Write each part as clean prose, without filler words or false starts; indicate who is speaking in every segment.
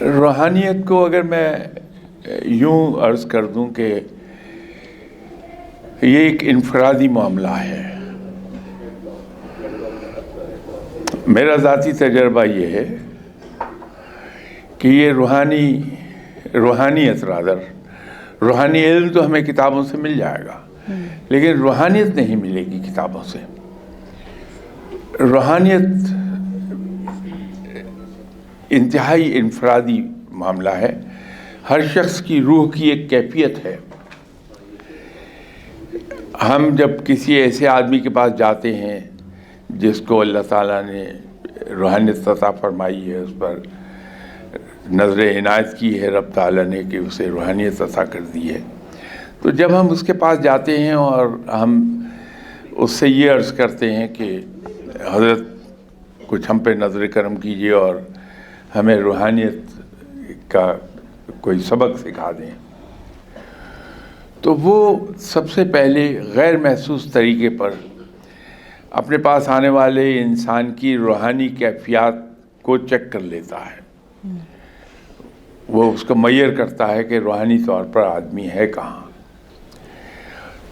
Speaker 1: روحانیت کو اگر میں یوں عرض کر دوں کہ یہ ایک انفرادی معاملہ ہے. میرا ذاتی تجربہ یہ ہے کہ یہ روحانیت روحانی علم تو ہمیں کتابوں سے مل جائے گا، لیکن روحانیت نہیں ملے گی کتابوں سے. روحانیت انتہائی انفرادی معاملہ ہے. ہر شخص کی روح کی ایک کیفیت ہے. ہم جب کسی ایسے آدمی کے پاس جاتے ہیں جس کو اللہ تعالیٰ نے روحانیت عطا فرمائی ہے، اس پر نظر عنایت کی ہے رب تعالیٰ نے کہ اسے روحانیت عطا کر دی ہے، تو جب ہم اس کے پاس جاتے ہیں اور ہم اس سے یہ عرض کرتے ہیں کہ حضرت کچھ ہم پہ نظر کرم کیجیے اور ہمیں روحانیت کا کوئی سبق سکھا دیں، تو وہ سب سے پہلے غیر محسوس طریقے پر اپنے پاس آنے والے انسان کی روحانی کیفیات کو چیک کر لیتا ہے. وہ اس کو میئر کرتا ہے کہ روحانی طور پر آدمی ہے کہاں،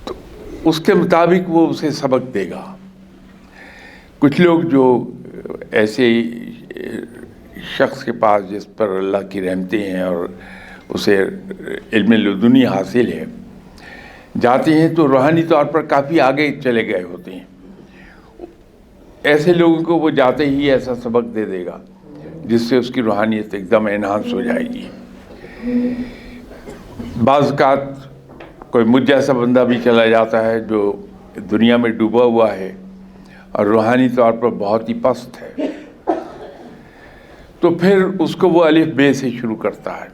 Speaker 1: تو اس کے مطابق وہ اسے سبق دے گا. کچھ لوگ جو ایسے شخص کے پاس جس پر اللہ کی رحمتیں ہیں اور اسے علم لدنی حاصل ہے جاتے ہیں تو روحانی طور پر کافی آگے چلے گئے ہوتے ہیں. ایسے لوگوں کو وہ جاتے ہی ایسا سبق دے دے گا جس سے اس کی روحانیت ایک دم انہانس ہو جائے گی. بعض اوقات کوئی مجھ جیسا بندہ بھی چلا جاتا ہے جو دنیا میں ڈوبا ہوا ہے اور روحانی طور پر بہت ہی پست ہے، تو پھر اس کو وہ الف بے سے شروع کرتا ہے.